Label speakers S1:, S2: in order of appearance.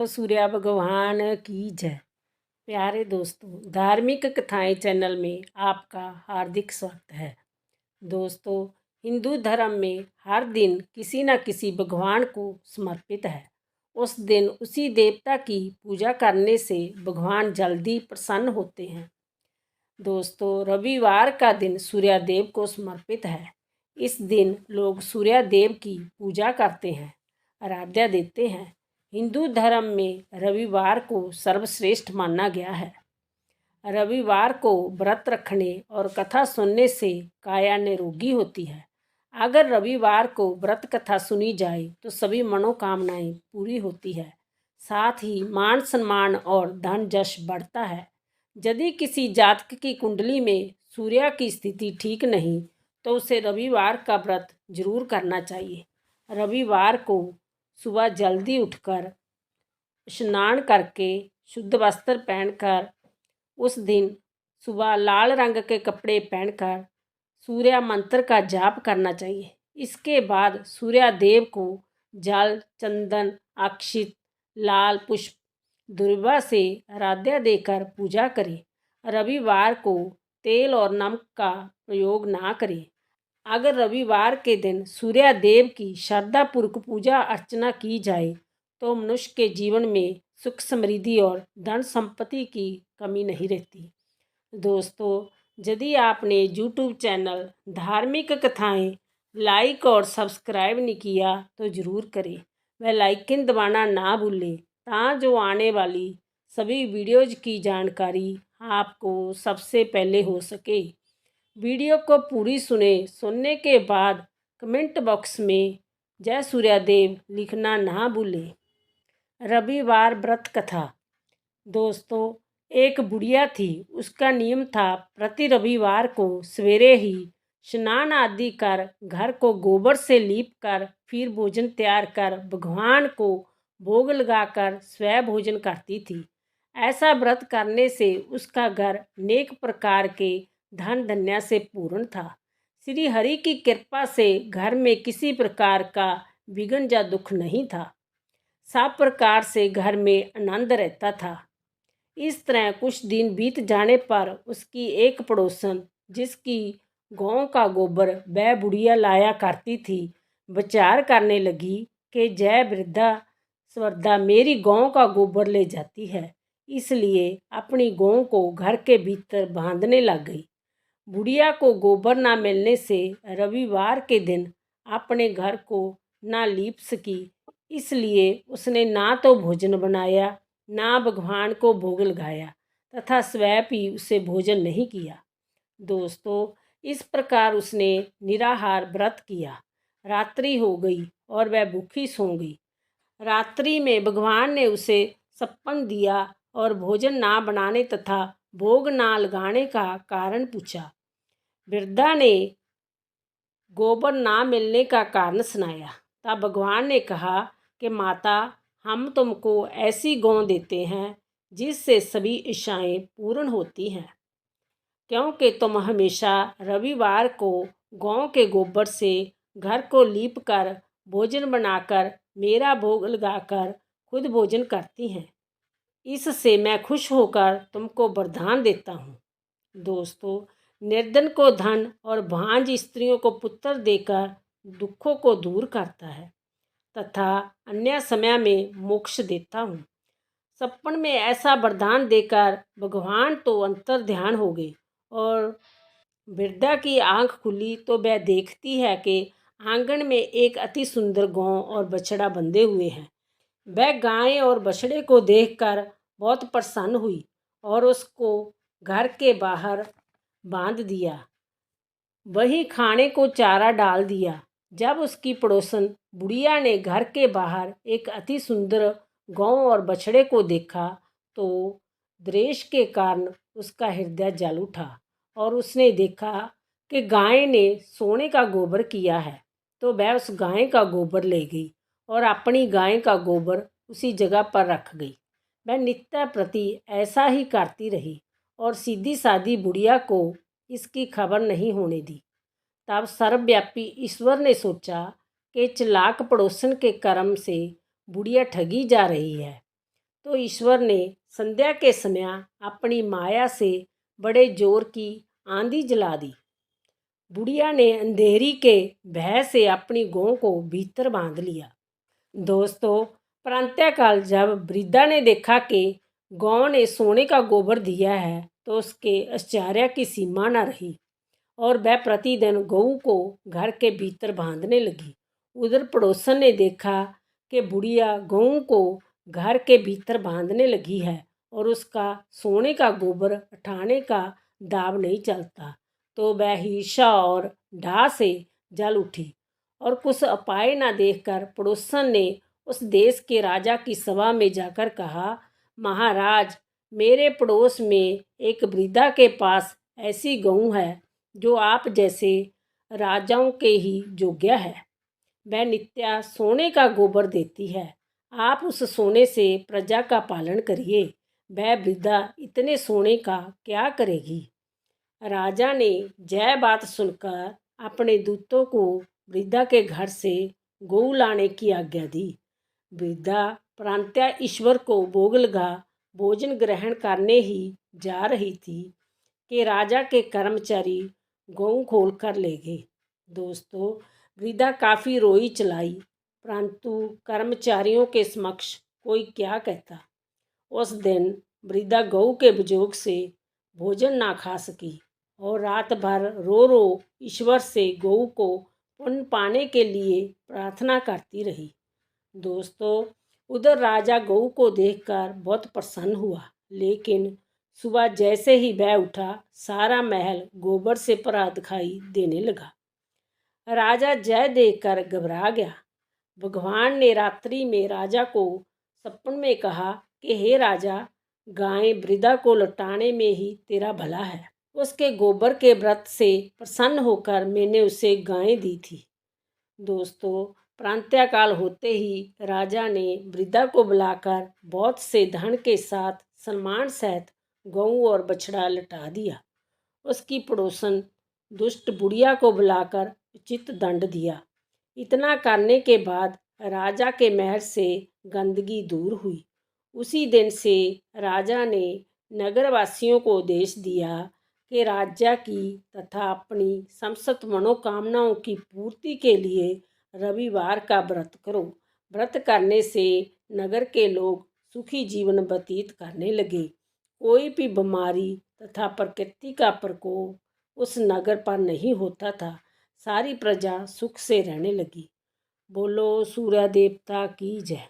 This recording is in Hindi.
S1: तो सूर्या भगवान की जय। प्यारे दोस्तों, धार्मिक कथाएं चैनल में आपका हार्दिक स्वागत है। दोस्तों, हिंदू धर्म में हर दिन किसी न किसी भगवान को समर्पित है। उस दिन उसी देवता की पूजा करने से भगवान जल्दी प्रसन्न होते हैं। दोस्तों, रविवार का दिन सूर्यदेव को समर्पित है। इस दिन लोग सूर्यदेव की पूजा करते हैं, आराध्या देते हैं। हिंदू धर्म में रविवार को सर्वश्रेष्ठ माना गया है। रविवार को व्रत रखने और कथा सुनने से काया निरोगी होती है। अगर रविवार को व्रत कथा सुनी जाए तो सभी मनोकामनाएं पूरी होती है। साथ ही मान सम्मान और धन यश बढ़ता है। यदि किसी जातक की कुंडली में सूर्य की स्थिति ठीक नहीं तो उसे रविवार का व्रत जरूर करना चाहिए। रविवार को सुबह जल्दी उठकर स्नान करके शुद्ध वस्त्र पहनकर उस दिन सुबह लाल रंग के कपड़े पहनकर सूर्य मंत्र का जाप करना चाहिए। इसके बाद सूर्य देव को जल, चंदन, अक्षित, लाल पुष्प, दुर्वा से आराध्या देकर पूजा करें। रविवार को तेल और नमक का प्रयोग ना करें। अगर रविवार के दिन सूर्य देव की श्रद्धापूर्वक पूजा अर्चना की जाए तो मनुष्य के जीवन में सुख समृद्धि और धन संपत्ति की कमी नहीं रहती। दोस्तों, यदि आपने यूट्यूब चैनल धार्मिक कथाएं लाइक और सब्सक्राइब नहीं किया तो ज़रूर करें। बेल आइकन दबाना ना भूलें जो आने वाली सभी वीडियोज़ की जानकारी आपको सबसे पहले हो सके। वीडियो को पूरी सुनने के बाद कमेंट बॉक्स में जय सूर्यदेव लिखना ना भूलें। रविवार व्रत कथा। दोस्तों, एक बुढ़िया थी। उसका नियम था प्रति रविवार को सवेरे ही स्नान आदि कर घर को गोबर से लीप कर फिर भोजन तैयार कर भगवान को भोग लगाकर स्वयं भोजन करती थी। ऐसा व्रत करने से उसका घर अनेक प्रकार के धन धन्य से पूर्ण था। श्री हरि की कृपा से घर में किसी प्रकार का विघ्न या दुख नहीं था। सब प्रकार से घर में आनंद रहता था। इस तरह कुछ दिन बीत जाने पर उसकी एक पड़ोसन, जिसकी गांव का गोबर वह बुढ़िया लाया करती थी, विचार करने लगी कि जय वृद्धा स्वर्धा मेरी गांव का गोबर ले जाती है, इसलिए अपनी गांव को घर के भीतर बांधने लग गई। बुढ़िया को गोबर ना मिलने से रविवार के दिन अपने घर को ना लीप सकी, इसलिए उसने ना तो भोजन बनाया ना भगवान को भोग लगाया तथा स्वयं भी उसे भोजन नहीं किया। दोस्तों, इस प्रकार उसने निराहार व्रत किया। रात्रि हो गई और वह भूखी सो गई। रात्रि में भगवान ने उसे सपन दिया और भोजन ना बनाने तथा भोग ना लगाने का कारण पूछा। वृद्धा ने गोबर ना मिलने का कारण सुनाया। तब भगवान ने कहा कि माता, हम तुमको ऐसी गौ देते हैं जिससे सभी इच्छाएं पूर्ण होती हैं, क्योंकि तुम हमेशा रविवार को गौ के गोबर से घर को लीप कर भोजन बनाकर मेरा भोग लगाकर खुद भोजन करती हैं। इससे मैं खुश होकर तुमको वरदान देता हूँ। दोस्तों, निर्धन को धन और भांज स्त्रियों को पुत्र देकर दुखों को दूर करता है तथा अन्य समय में मोक्ष देता हूँ। सपन में ऐसा वरदान देकर भगवान तो अंतर ध्यान हो गए और वृद्धा की आंख खुली तो वह देखती है कि आंगन में एक अति सुंदर गौ और बछड़ा बंधे हुए हैं। वह गाय और बछड़े को देखकर बहुत प्रसन्न हुई और उसको घर के बाहर बांध दिया। वहीं खाने को चारा डाल दिया। जब उसकी पड़ोसन बुढ़िया ने घर के बाहर एक अति सुंदर गौ और बछड़े को देखा तो द्वेष के कारण उसका हृदय जल उठा और उसने देखा कि गाय ने सोने का गोबर किया है, तो वह उस गाय का गोबर ले गई और अपनी गाय का गोबर उसी जगह पर रख गई। वह नित्य प्रति ऐसा ही करती रही और सीधी सादी बुढ़िया को इसकी खबर नहीं होने दी। तब सर्वव्यापी ईश्वर ने सोचा कि चालाक पड़ोसन के कर्म से बुढ़िया ठगी जा रही है। तो ईश्वर ने संध्या के समय अपनी माया से बड़े जोर की आंधी जला दी। बुढ़िया ने अंधेरी के भय से अपनी गौ को भीतर बांध लिया। दोस्तों, प्रातःकाल जब वृद्धा ने देखा कि गौ ने सोने का गोबर दिया है तो उसके आश्चर्य की सीमा न रही और वह प्रतिदिन गऊ को घर के भीतर बांधने लगी। उधर पड़ोसन ने देखा कि बुढ़िया गऊ को घर के भीतर बांधने लगी है और उसका सोने का गोबर उठाने का दाव नहीं चलता, तो वह ईर्ष्या और डाह से जल उठी और कुछ उपाय न देखकर पड़ोसन ने उस देश के राजा की सभा में जाकर कहा, महाराज, मेरे पड़ोस में एक वृद्धा के पास ऐसी गऊ है जो आप जैसे राजाओं के ही योग्य है। वह नित्य सोने का गोबर देती है। आप उस सोने से प्रजा का पालन करिए। वह वृद्धा इतने सोने का क्या करेगी। राजा ने यह बात सुनकर अपने दूतों को वृद्धा के घर से गऊ लाने की आज्ञा दी। वृद्धा प्रांत्या ईश्वर को भोग लगा भोजन ग्रहण करने ही जा रही थी कि राजा के कर्मचारी गऊ खोल कर ले गए। दोस्तों, वृद्धा काफ़ी रोई चलाई, परंतु कर्मचारियों के समक्ष कोई क्या कहता। उस दिन वृद्धा गऊ के वियोग से भोजन ना खा सकी और रात भर रो रो ईश्वर से गऊ को पुण्य पाने के लिए प्रार्थना करती रही। दोस्तों, उधर राजा गऊ को देखकर बहुत प्रसन्न हुआ, लेकिन सुबह जैसे ही वह उठा सारा महल गोबर से भरा दिखाई देने लगा। राजा जय देखकर घबरा गया। भगवान ने रात्रि में राजा को सपन में कहा कि हे राजा, गाय वृद्धा को लौटाने में ही तेरा भला है। उसके गोबर के व्रत से प्रसन्न होकर मैंने उसे गाय दी थी। दोस्तों, प्रातःकाल होते ही राजा ने वृद्धा को बुलाकर बहुत से धन के साथ सम्मान सहित गऊ और बछड़ा लौटा दिया। उसकी पड़ोसन दुष्ट बुढ़िया को बुलाकर उचित दंड दिया। इतना करने के बाद राजा के महल से गंदगी दूर हुई। उसी दिन से राजा ने नगरवासियों को आदेश दिया कि राज्य की तथा अपनी समस्त मनोकामनाओं की पूर्ति के लिए रविवार का व्रत करो। व्रत करने से नगर के लोग सुखी जीवन व्यतीत करने लगे। कोई भी बीमारी तथा प्रकृति का प्रकोप उस नगर पर नहीं होता था। सारी प्रजा सुख से रहने लगी। बोलो सूर्य देवता की जय।